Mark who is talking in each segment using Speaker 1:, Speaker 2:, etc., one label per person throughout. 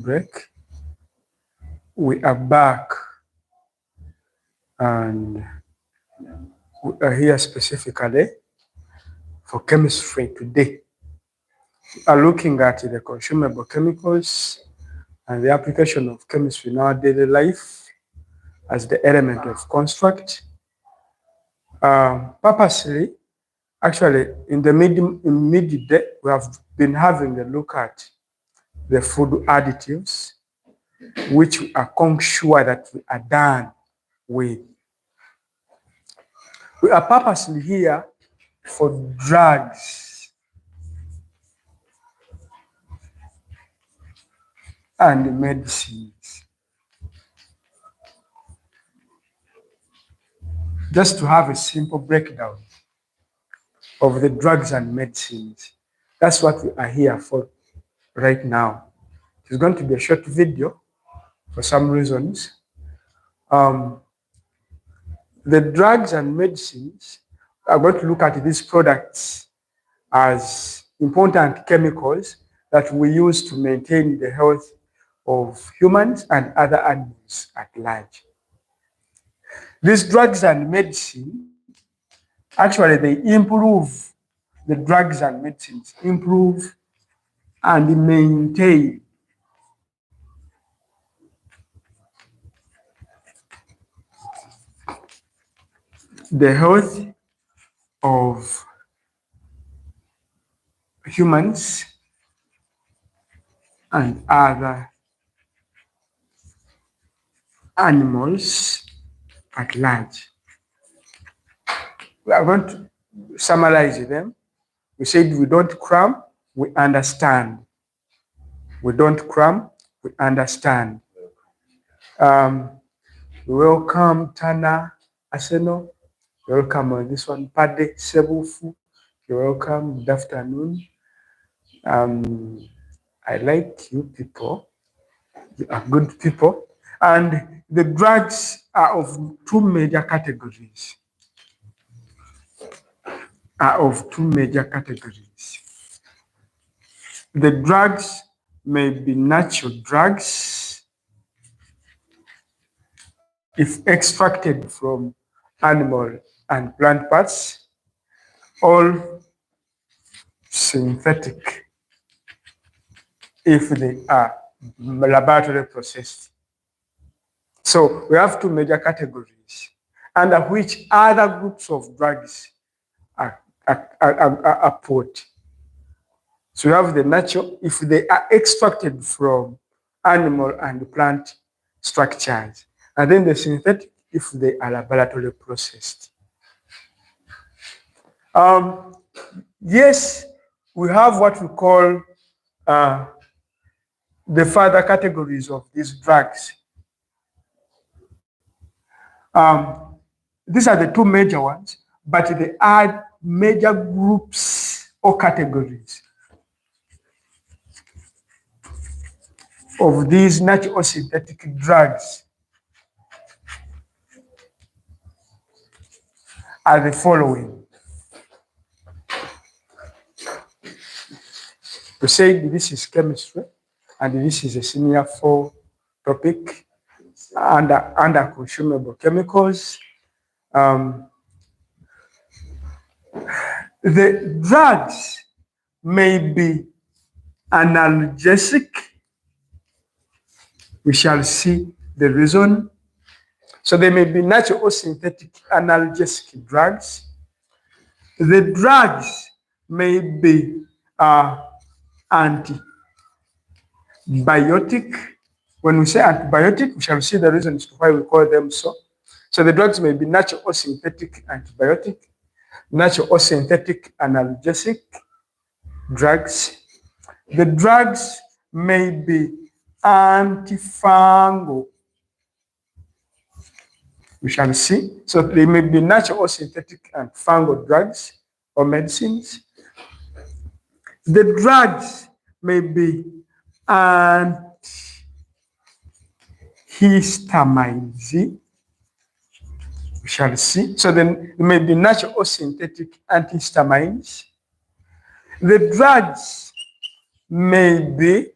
Speaker 1: break. We are back and we are here specifically for chemistry today. We are looking at the consumable chemicals and the application of chemistry in our daily life as the element of construct. Purposely, actually, in midday, we have been having a look at the food additives, which we are sure that we are done with. We are purposely here for drugs and medicines. Just to have a simple breakdown of the drugs and medicines. That's what we are here for right now. It's going to be a short video for some reasons. The drugs and medicines are going to look at these products as important chemicals that we use to maintain the health of humans and other animals at large. These drugs and medicine, actually they improve, the drugs and medicines improve and maintain the health of humans and other animals at large. We are going to summarize them. We said we don't cram, we understand. We don't cram, we understand. Welcome Tana Aseno. Welcome on this one, Pade Sebufu. You're welcome. Good afternoon. I like you people. You are good people. And the drugs are of two major categories. The drugs may be natural drugs if extracted from animal and plant parts, or synthetic if they are laboratory processed. So we have two major categories under which other groups of drugs are put. So you have the natural, if they are extracted from animal and plant structures, and then the synthetic if they are laboratory processed. Yes, we have what we call the further categories of these drugs. These are the two major ones, but they are major groups or categories of these natural or synthetic drugs are the following. We said this is chemistry, and this is a senior 4 topic under consumable chemicals. The drugs may be analgesic. We shall see the reason. So they may be natural or synthetic analgesic drugs. The drugs may be antibiotic. When we say antibiotic, we shall see the reasons why we call them so. So the drugs may be natural or synthetic antibiotic, natural or synthetic analgesic drugs. The drugs may be antifungal. We shall see. So they may be natural or synthetic and fungal drugs or medicines. The drugs may be antihistamines. We shall see. So then there may be natural or synthetic antihistamines. The drugs may be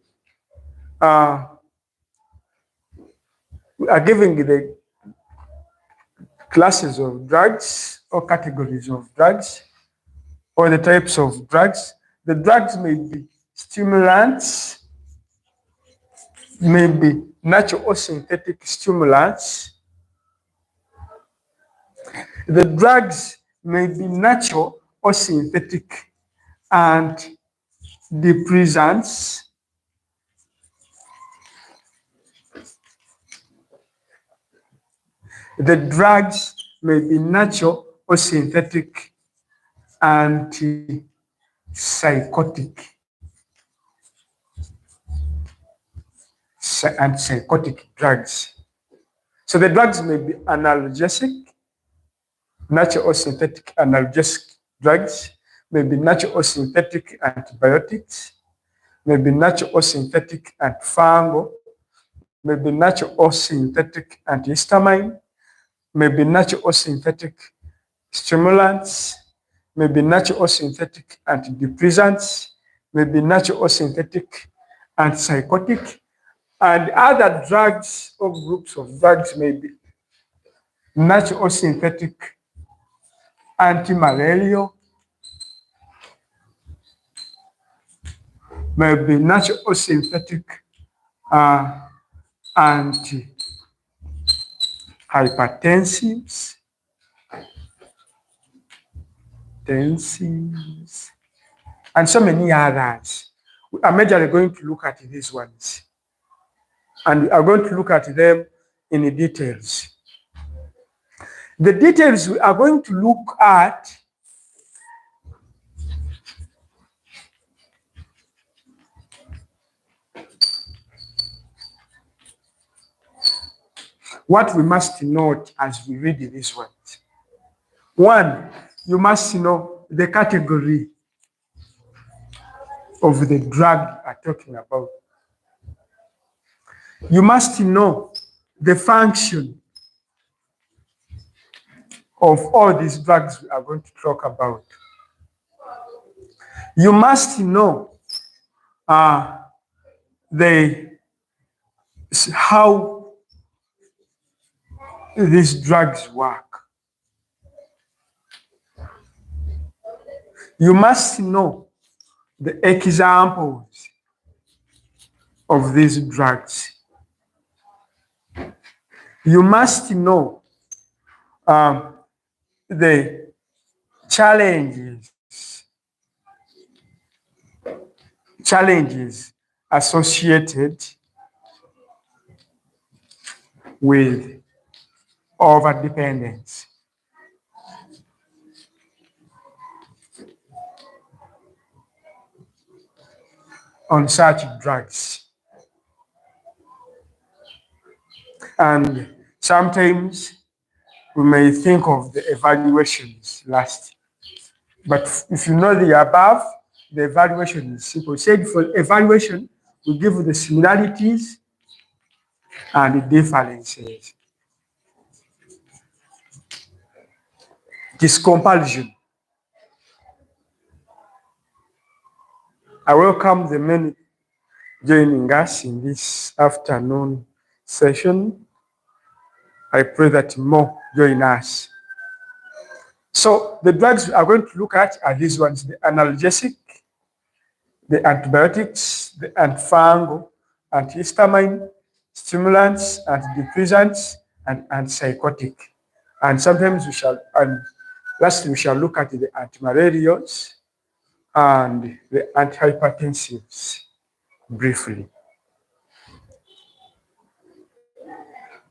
Speaker 1: We are giving the classes of drugs or categories of drugs or the types of drugs. The drugs may be stimulants, may be natural or synthetic stimulants. The drugs may be natural or synthetic antidepressants. The drugs may be natural or synthetic antipsychotic. Antipsychotic drugs. So the drugs may be analgesic, natural or synthetic analgesic drugs, may be natural or synthetic antibiotics, may be natural or synthetic antifungal, may be natural or synthetic antihistamine, may be natural or synthetic stimulants, may be natural or synthetic antidepressants, may be natural or synthetic antipsychotic, and other drugs or groups of drugs may be natural or synthetic antimalarial, may be natural or synthetic antihypertensives, and so many others. We are majorly going to look at these ones, and we are going to look at them in the details. The details we are going to look at what we must note as we read this one. One, you must know the category of the drug you are talking about. You must know the function of all these drugs we are going to talk about. You must know how these drugs work. You must know the examples of these drugs. You must know the challenges associated with overdependence. On such drugs. And sometimes we may think of the evaluations last. But if you know the above, the evaluation is simple. Said for evaluation, we give the similarities and the differences. It is comparison. I welcome the many joining us in this afternoon session. I pray that more join us. So the drugs we are going to look at are these ones: the analgesic, the antibiotics, the antifungal, antihistamine, stimulants, antidepressants, and antipsychotic. And sometimes lastly, we shall look at the antimalarials and the antihypertensives briefly.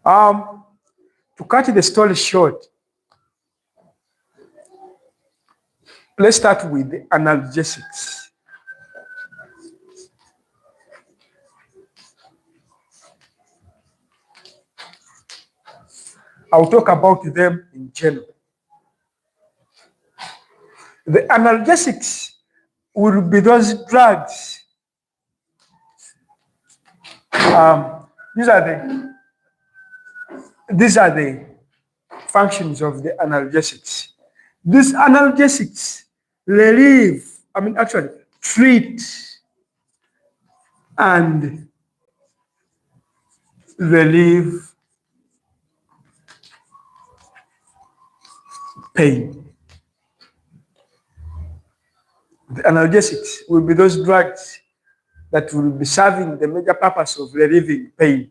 Speaker 1: To cut the story short, let's start with the analgesics. I'll talk about them in general. The analgesics will be those drugs. These are the functions of the analgesics. These analgesics treat and relieve pain. The analgesics will be those drugs that will be serving the major purpose of relieving pain.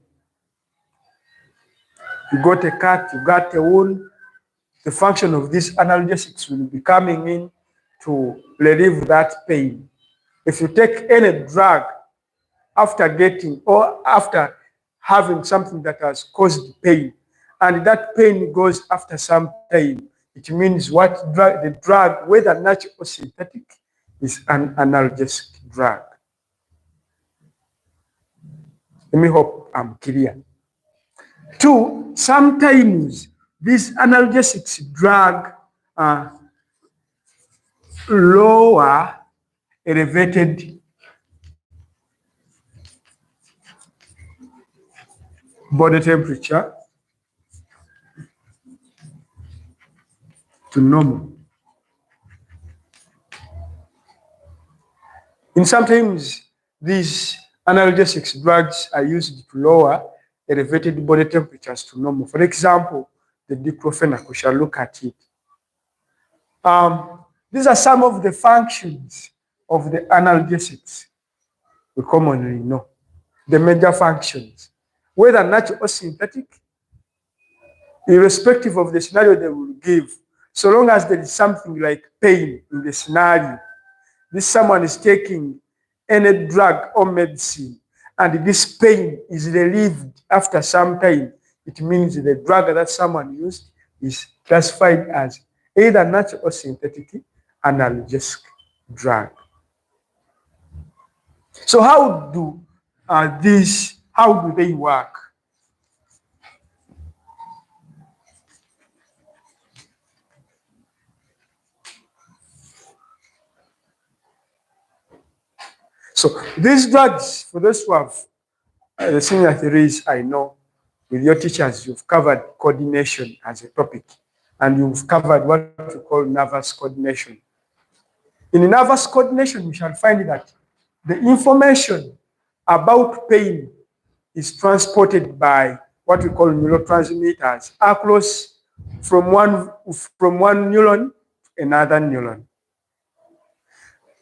Speaker 1: You got a cut, you got a wound, the function of these analgesics will be coming in to relieve that pain. If you take any drug after getting or after having something that has caused pain, and that pain goes after some time, it means what drug, the drug, whether natural or synthetic, is an analgesic drug. Let me hope I'm clear. Two, sometimes these analgesics drug lower elevated body temperature to normal. And sometimes these analgesics drugs are used to lower elevated body temperatures to normal. For example, the diclofenac, we shall look at it. These are some of the functions of the analgesics we commonly know, the major functions. Whether natural or synthetic, irrespective of the scenario they will give, so long as there is something like pain in the scenario, this someone is taking any drug or medicine, and this pain is relieved after some time, it means the drug that someone used is classified as either natural or synthetic analgesic drug. So how do they work? So these drugs, for those who have the senior theories, I know with your teachers, you've covered coordination as a topic, and you've covered what we call nervous coordination. In nervous coordination, we shall find that the information about pain is transported by what we call neurotransmitters across from one neuron to another neuron.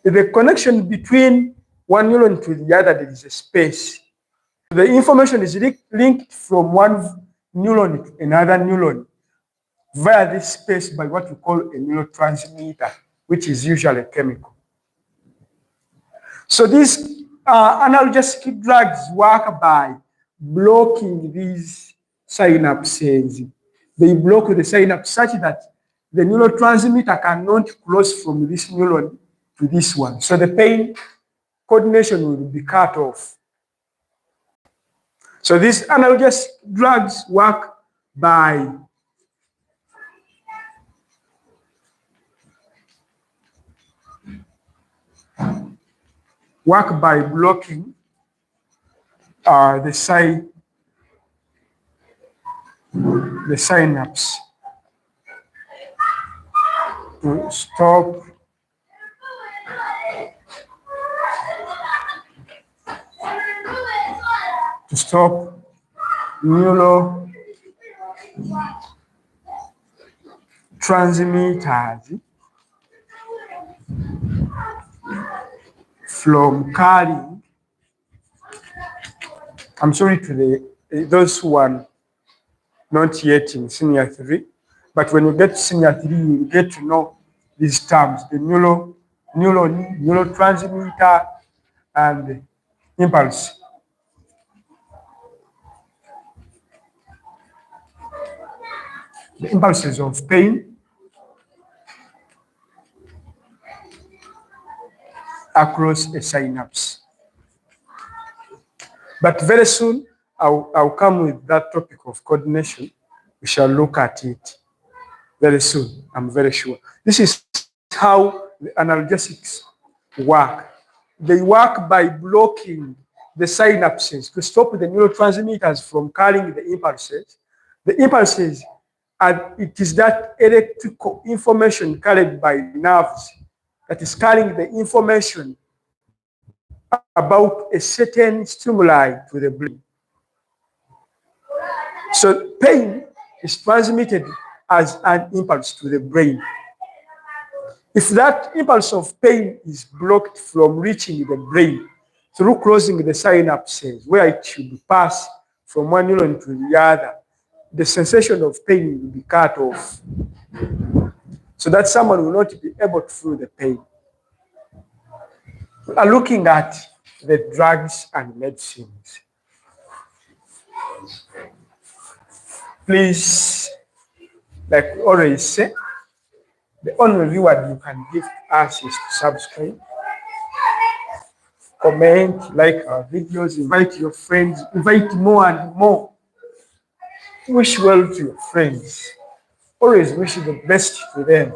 Speaker 1: The connection between one neuron to the other, there is a space. The information is linked from one neuron to another neuron via this space by what we call a neurotransmitter, which is usually chemical. So these analgesic drugs work by blocking these synapses. They block the synapse such that the neurotransmitter cannot cross from this neuron to this one. So the pain coordination will be cut off. So these analgesic drugs work by blocking the synapse to stop neurotransmitters from carrying. I'm sorry to those who are not yet in senior 3, but when you get to senior 3, you get to know these terms, the neurotransmitter and impulse. The impulses of pain across a synapse. But very soon, I'll come with that topic of coordination. We shall look at it very soon, I'm very sure. This is how the analgesics work. They work by blocking the synapses to stop the neurotransmitters from carrying the impulses. The impulses, it is that electrical information carried by nerves that is carrying the information about a certain stimuli to the brain. So pain is transmitted as an impulse to the brain. If that impulse of pain is blocked from reaching the brain through closing the synapses where it should pass from one neuron to the other, the sensation of pain will be cut off, so that someone will not be able to feel the pain. We are looking at the drugs and medicines. Please, like we always say, the only reward you can give us is to subscribe, comment, like our videos, invite your friends, invite more and more. Wish well to your friends. Always wish the best to them.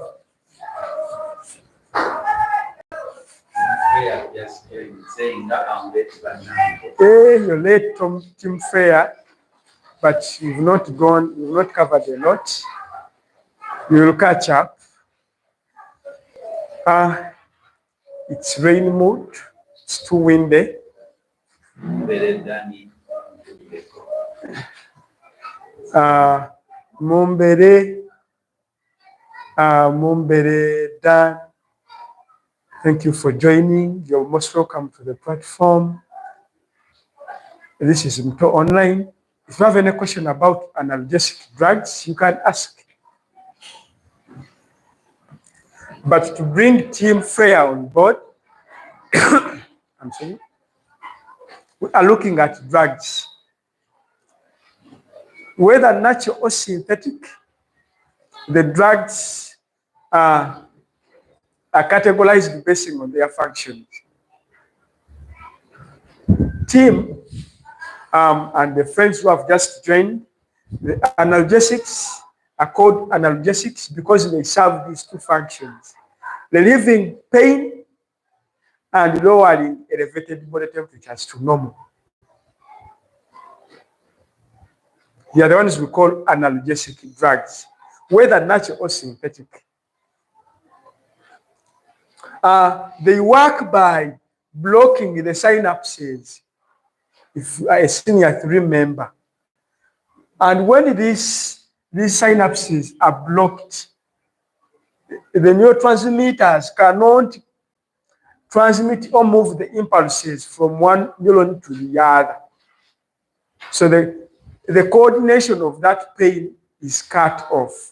Speaker 2: Saying that I'm late right now.
Speaker 1: Hey, you're late from Team Fair, but you've not covered a lot. You will catch up. It's rain mood. It's too windy. Mumbere Dan. Thank you for joining. You're most welcome to the platform. This is Mto Online. If you have any question about analgesic drugs, you can ask. But to bring Team Fair on board, I'm sorry, we are looking at drugs. Whether natural or synthetic, the drugs are categorized based on their functions. Team and the friends who have just joined, the analgesics are called analgesics because they serve these two functions: relieving pain and lowering elevated body temperatures to normal. They are the ones we call analgesic drugs, whether natural or synthetic. They work by blocking the synapses, if you are a senior 3 member. And when these synapses are blocked, the neurotransmitters cannot transmit or move the impulses from one neuron to the other. So the coordination of that pain is cut off.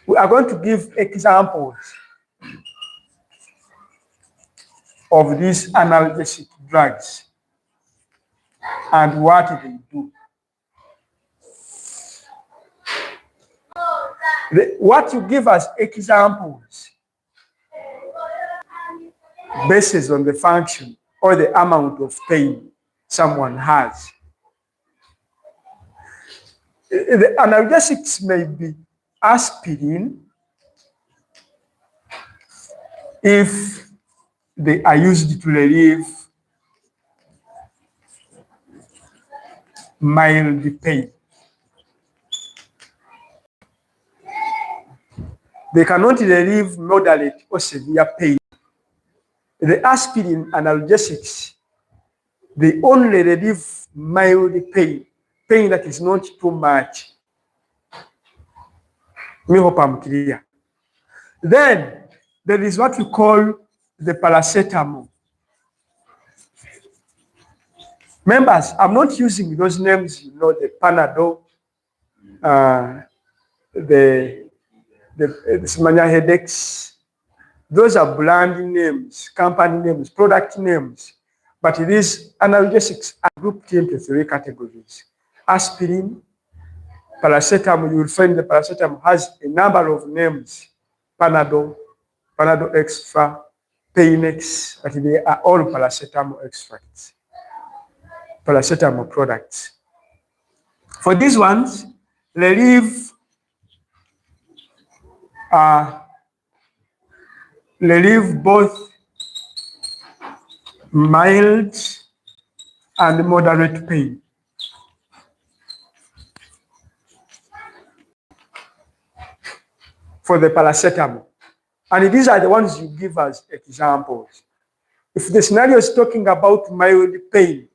Speaker 1: We are going to give examples of these analgesic drugs and what they do. What you give as examples bases on the function or the amount of pain someone has. The analgesics may be aspirin if they are used to relieve mild pain. They cannot relieve moderate or severe pain. The aspirin analgesics, they only relieve mild pain, pain that is not too much. I hope I'm clear. Then there is what we call the paracetamol. Members, I'm not using those names, you know, the Panadol, the Smania headaches. Those are brand names, company names, product names. But these analgesics are grouped into 3 categories: aspirin, paracetamol. You will find the paracetamol has a number of names: Panadol, Panadol Extra, Painex, but they are all paracetamol extracts, paracetamol products. For these ones, relieve both mild and moderate pain. For the paracetamol. And these are the ones you give as examples. If the scenario is talking about mild pain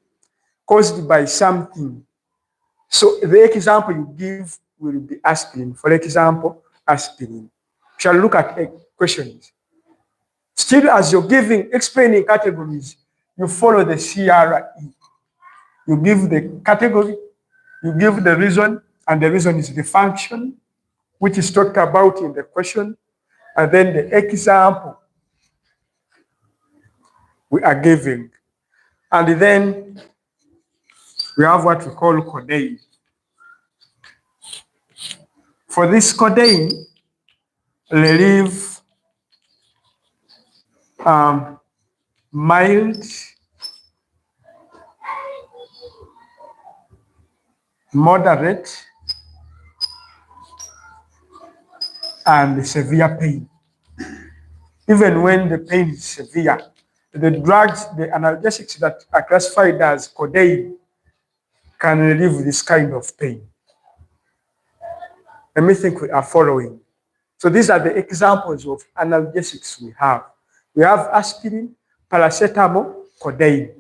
Speaker 1: caused by something, so the example you give will be aspirin. For example, aspirin. We shall look at questions. Still, as you're explaining categories, you follow the CRE. You give the category, you give the reason, and the reason is the function, which is talked about in the question, and then the example we are giving. And then we have what we call codeine. For this codeine, relieve mild, moderate, and severe pain. Even when the pain is severe, the drugs, the analgesics that are classified as codeine can relieve this kind of pain. Let me think we are following. So these are the examples of analgesics we have. We have aspirin, paracetamol, codeine.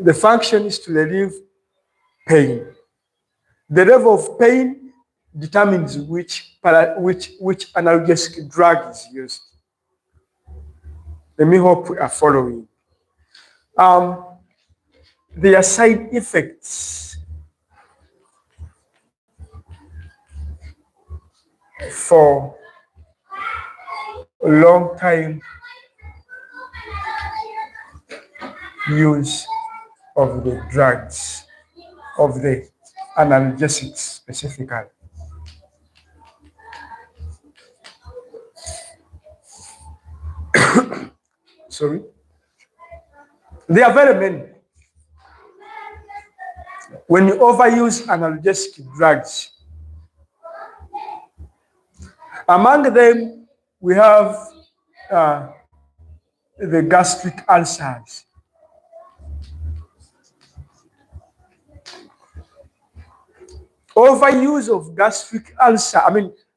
Speaker 1: The function is to relieve pain. The level of pain determines which analgesic drug is used. Let me hope we are following. There are side effects for a long time use of the drugs, of the analgesics specifically. Sorry. There are very many. When you overuse analgesic drugs, among them we have the gastric ulcers. Overuse of gastric ulcer,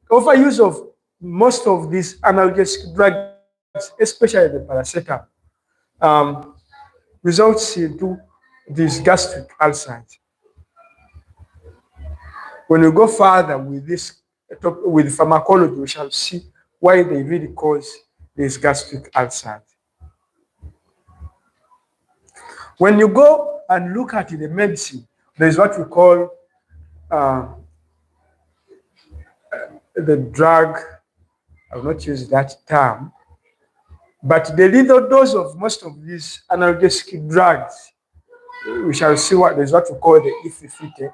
Speaker 1: overuse of most of these analgesic drugs, especially the paracetamol, results into these gastric ulcers. When we go further with this, with pharmacology, we shall see why they really cause these gastric ulcers. When you go and look at the medicine, there is what we call the drug, I will not use that term, but the lethal dose of most of these analgesic drugs, we shall see what there's what we call the E50,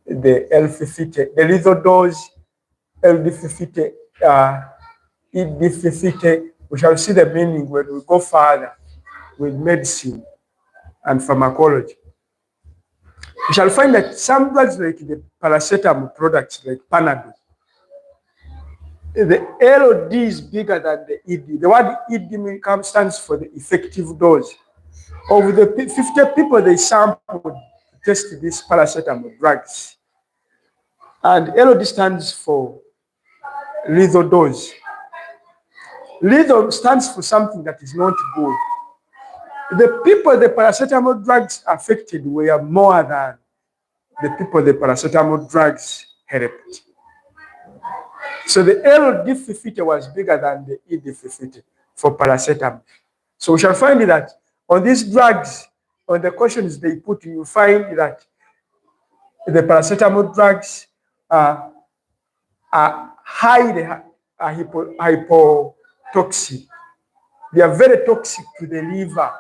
Speaker 1: the L50, the lethal dose, LD50, ED50. We shall see the meaning when we go further with medicine and pharmacology. We shall find that some drugs like the paracetamol products like Panadol, the LOD is bigger than the ED. The word ED stands for the effective dose. Of the 50 people they sampled to test these paracetamol drugs, and LOD stands for lethal dose. Lethal stands for something that is not good. The people the paracetamol drugs affected were more than the people the paracetamol drugs helped. So the LD50 was bigger than the ED50 for paracetamol. So we shall find that on these drugs, on the questions they put, you find that the paracetamol drugs are highly hypotoxic. They are very toxic to the liver.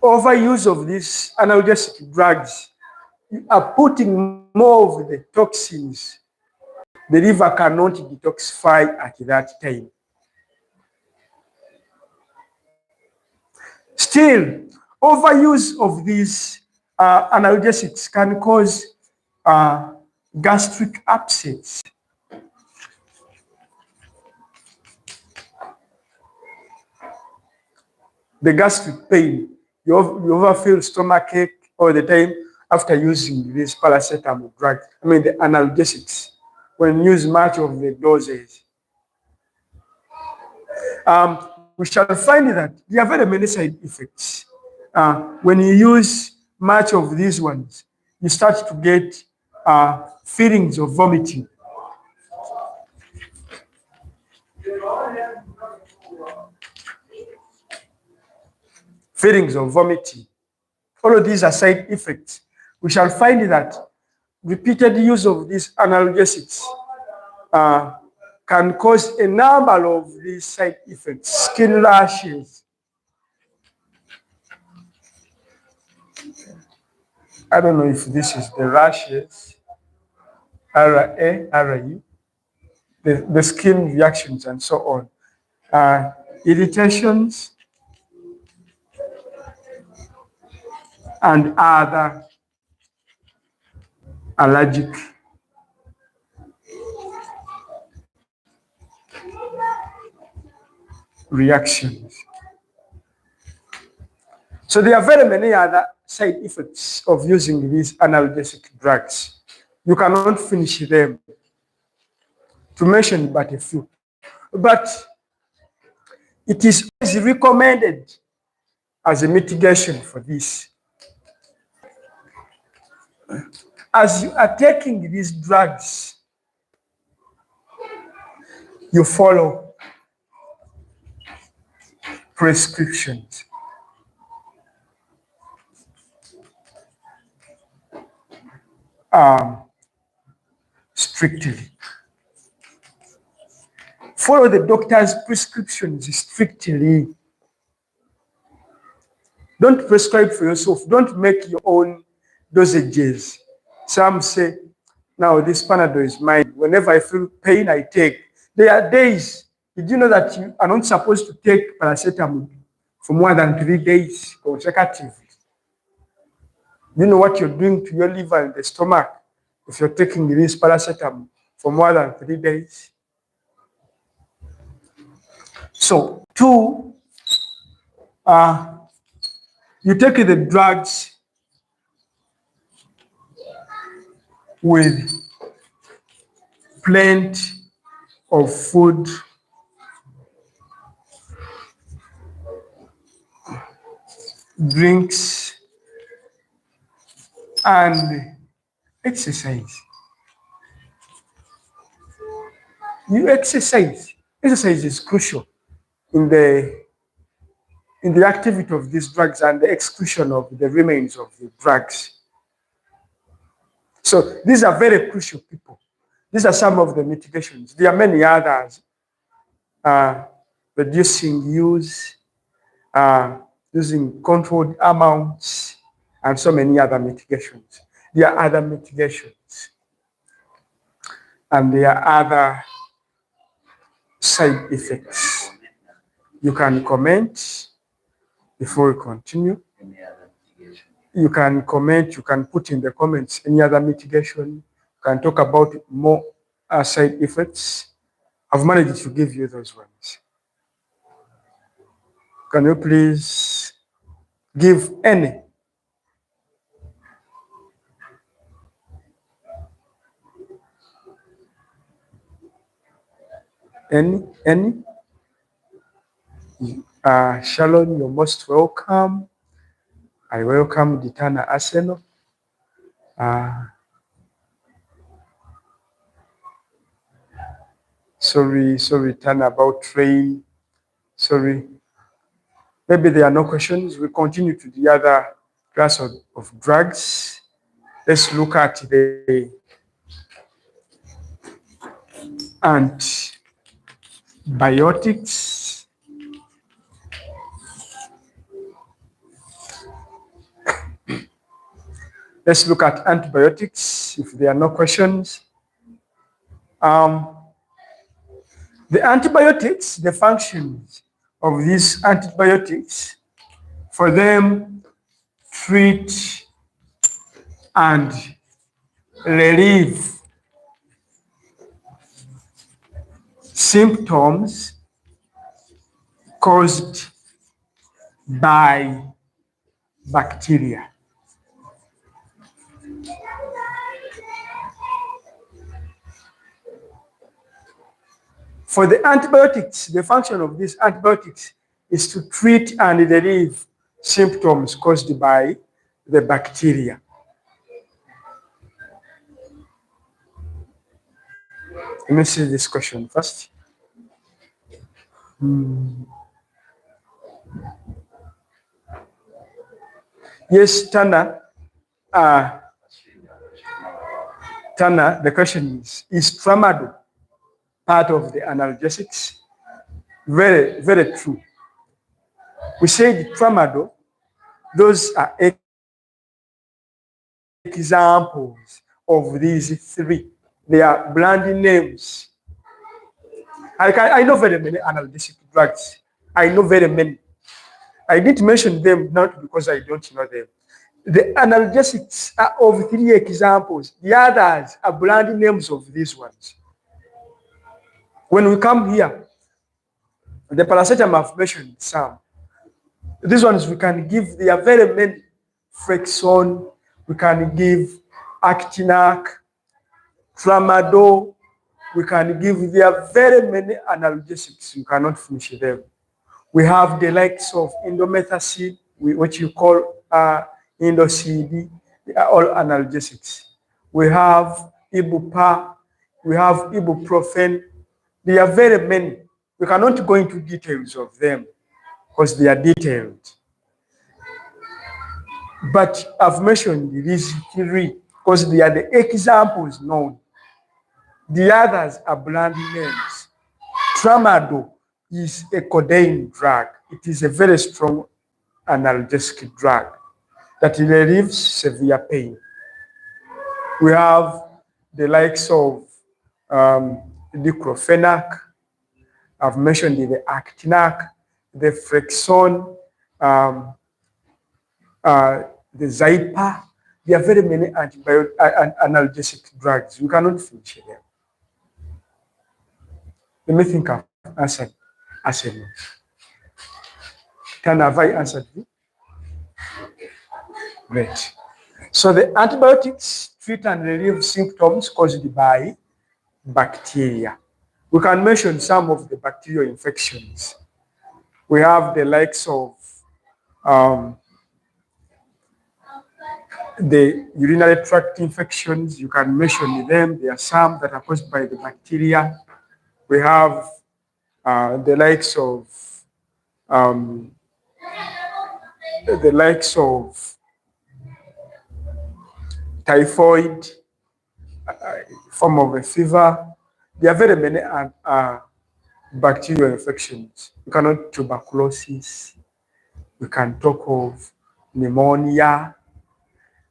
Speaker 1: Overuse of these analgesic drugs are putting more of the toxins the liver cannot detoxify at that time. Still, overuse of these analgesics can cause gastric upsets. The gastric pain, you ever feel stomachache all the time, after using this paracetamol drug, the analgesics, when use much of the doses, we shall find that there are very many side effects. When you use much of these ones, you start to get feelings of vomiting. Feelings of vomiting. All of these are side effects. We shall find that repeated use of these analgesics can cause a number of these side effects, skin rashes. I don't know if this is the rashes, RA, the skin reactions and so on. Irritations and other allergic reactions. So there are very many other side effects of using these analgesic drugs. You cannot finish them, to mention but a few. But it is always recommended as a mitigation for this. As you are taking these drugs, you follow prescriptions. Strictly. Follow the doctor's prescriptions strictly. Don't prescribe for yourself. Don't make your own dosages. Some say, now this Panadol is mine. Whenever I feel pain, I take. There are days. Did you know that you are not supposed to take paracetamol for more than 3 days consecutively? You know what you're doing to your liver and the stomach if you're taking this paracetamol for more than 3 days? So, two, you take the drugs with plenty of food, drinks, and exercise. You exercise. Exercise is crucial in the activity of these drugs and the excretion of the remains of the drugs. So these are very crucial, people. These are some of the mitigations. There are many others. Reducing use, using controlled amounts, and so many other mitigations. There are other mitigations. And there are other side effects. You can comment before we continue. You can comment, you can put in the comments any other mitigation. You can talk about more side effects. I've managed to give you those ones. Can you please give any? Any? Sharon, you're most welcome. I welcome Ditana Arsenal. Sorry, Tana, about train. Sorry. Maybe there are no questions. We continue to the other class of drugs. Let's look at the antibiotics. Let's look at antibiotics, if there are no questions. The antibiotics, the functions of these antibiotics, for them treat and relieve symptoms caused by bacteria. For the antibiotics, the function of these antibiotics is to treat and relieve symptoms caused by the bacteria. Let me see this question first. Yes, Tana. Tana, the question is tramadol part of the analgesics? Very, very true. We said tramadol, those are examples of these three. They are brand names. I know very many analgesic drugs. I know very many. I didn't mention them not because I don't know them. The analgesics are of three examples. The others are brand names of these ones. When we come here, the paracetamol I've mentioned some. These ones we can give, there are very many. Frexon, we can give Actinac, Tramadol, we can give, there are very many analgesics, you cannot finish them. We have the likes of indomethacin, which you call Indocid, they are all analgesics. We have Ibupa, we have ibuprofen, there are very many. We cannot go into details of them because they are detailed. But I've mentioned these three because they are the examples known. The others are brand names. Tramadol is a codeine drug. It is a very strong analgesic drug that relieves severe pain. We have the likes of diclofenac. I've mentioned the Actinac, the Frexon, the Zypa. There are very many analgesic drugs. You cannot finish them. Let me think I've answered. Have I answered you? Great. So the antibiotics treat and relieve symptoms caused by bacteria. We can mention some of the bacterial infections. We have the likes of the urinary tract infections. You can mention them. There are some that are caused by the bacteria. We have the likes of typhoid, form of a fever. There are very many bacterial infections. We cannot tuberculosis. We can talk of pneumonia.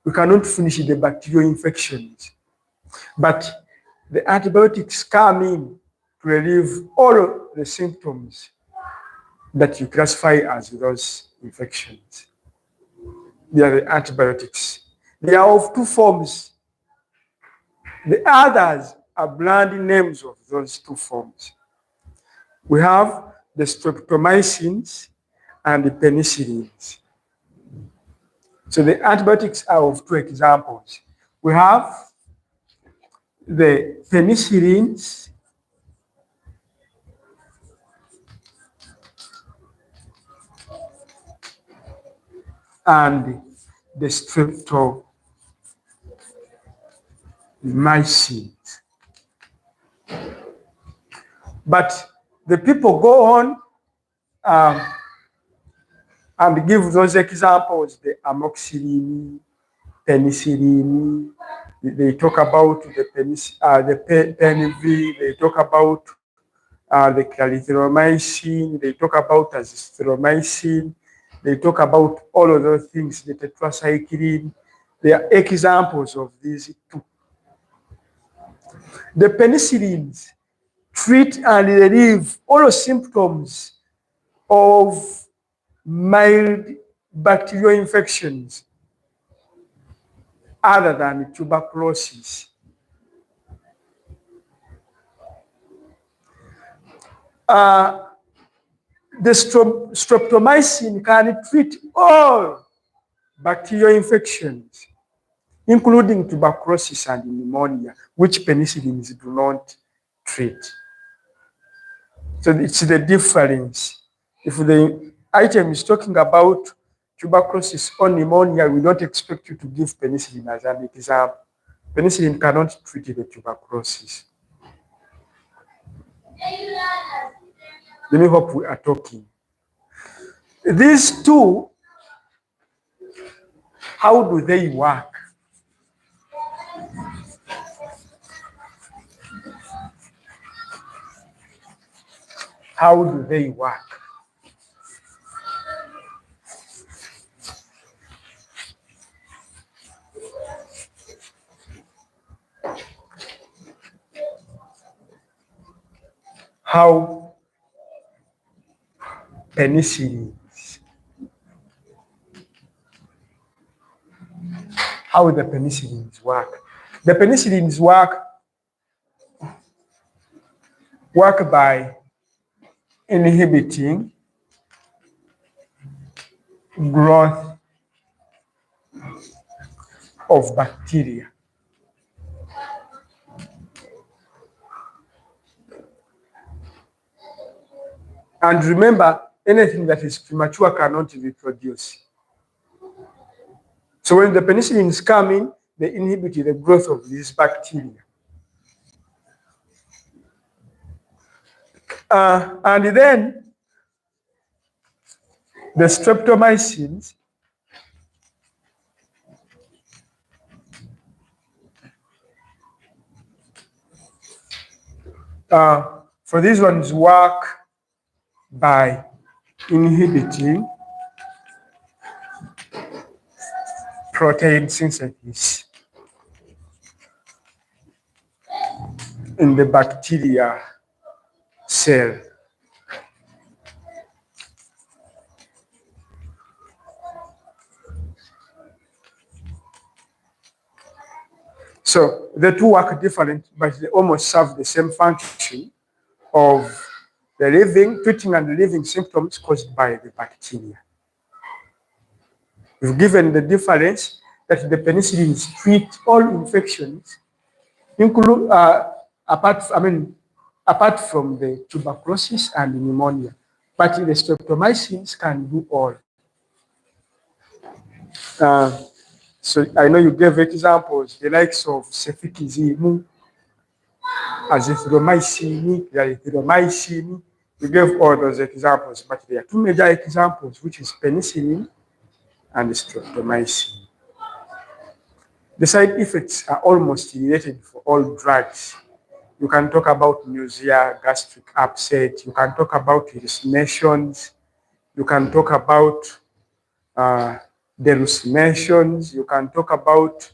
Speaker 1: We cannot finish the bacterial infections. But the antibiotics come in to relieve all the symptoms that you classify as those infections. They are the antibiotics. They are of two forms. The others are brand names of those two forms. We have the streptomycins and the penicillins. So the antibiotics are of two examples. We have the penicillins and the streptomycins. But the people go on and give those examples, the amoxicillin, penicillin, they talk about the Penv, they talk about the clarithromycin, they talk about azithromycin, they talk about all of those things, the tetracycline. They are examples of these two. The penicillins treat and relieve all symptoms of mild bacterial infections other than tuberculosis. The streptomycin can treat all bacterial infections, including tuberculosis and pneumonia, which penicillins do not treat. So it's the difference. If the item is talking about tuberculosis or pneumonia, we don't expect you to give penicillin as an example. Penicillin cannot treat the tuberculosis. Let me hope we are talking. These two, how do they work? How do they work? How penicillins, how the penicillins work. The penicillins work by inhibiting growth of bacteria. And remember, anything that is premature cannot reproduce. So when the penicillins come in, they inhibit the growth of these bacteria. And then the streptomycins for these ones work by inhibiting protein synthesis in the bacteria cell. So the two work different, but they almost serve the same function of treating and relieving symptoms caused by the bacteria. We've given the difference that the penicillins treat all infections, include apart from the tuberculosis and pneumonia, but the streptomycins can do all. So I know you gave examples, the likes of cefixime, azithromycin, erythromycin. You gave all those examples, but there are two major examples, which is penicillin and streptomycin. The side effects are almost related for all drugs. You can talk about nausea, gastric upset. You can talk about hallucinations. You can talk about hallucinations. You can talk about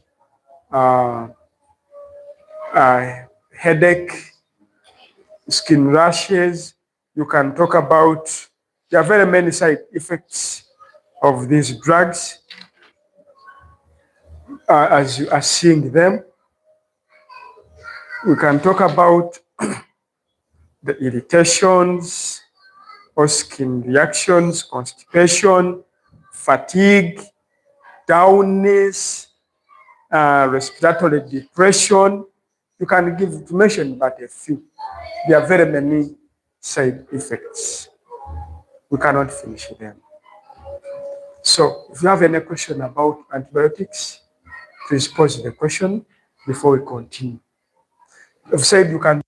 Speaker 1: headache, skin rashes. You can talk about, there are very many side effects of these drugs as you are seeing them. We can talk about the irritations or skin reactions, constipation, fatigue, downness, respiratory depression. You can give information about a few. There are very many side effects. We cannot finish them. So if you have any question about antibiotics, please pose the question before we continue. I've said you can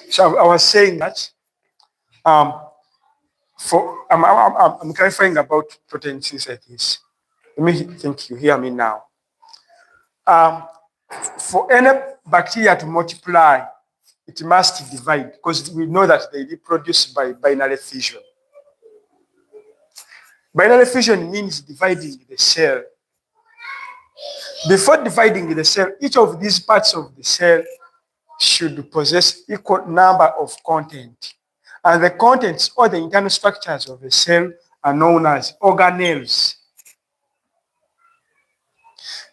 Speaker 1: So I was saying that um, I'm clarifying about protein synthesis. Let me think you hear me now. Um, for any bacteria to multiply, it must divide because we know that they reproduce by binary fission. Binary fission means dividing the cell. Before dividing the cell, each of these parts of the cell should possess equal number of content. And the contents or the internal structures of the cell are known as organelles.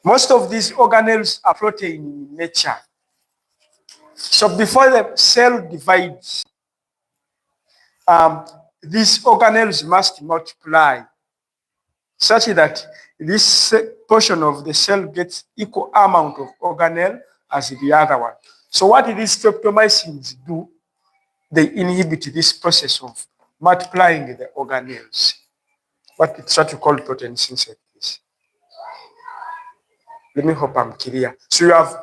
Speaker 1: Most of these organelles are protein in nature. So before the cell divides, these organelles must multiply such that this portion of the cell gets equal amount of organelle as the other one. So what these streptomycins do, they inhibit this process of multiplying the organelles. It's what we call protein synthesis. Let me hope I'm clear. So you have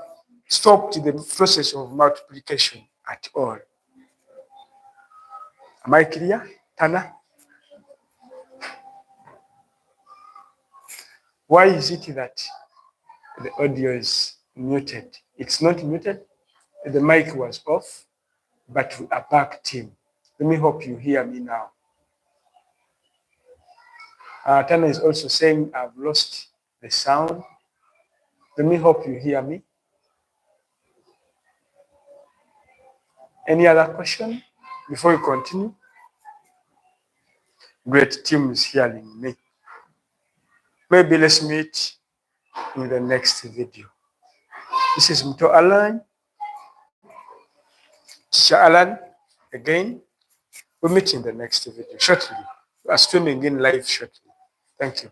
Speaker 1: stopped the process of multiplication at all. Am I clear, Tana? Why is it that the audio is muted? It's not muted. The mic was off, but we are back, team. Let me hope you hear me now. Tana is also saying I've lost the sound. Let me hope you hear me. Any other question before we continue? Great, team is hearing me. Maybe let's meet in the next video. This is Mto Alan, Teacher Alan again. We'll meet in the next video shortly. We are streaming in live shortly. Thank you.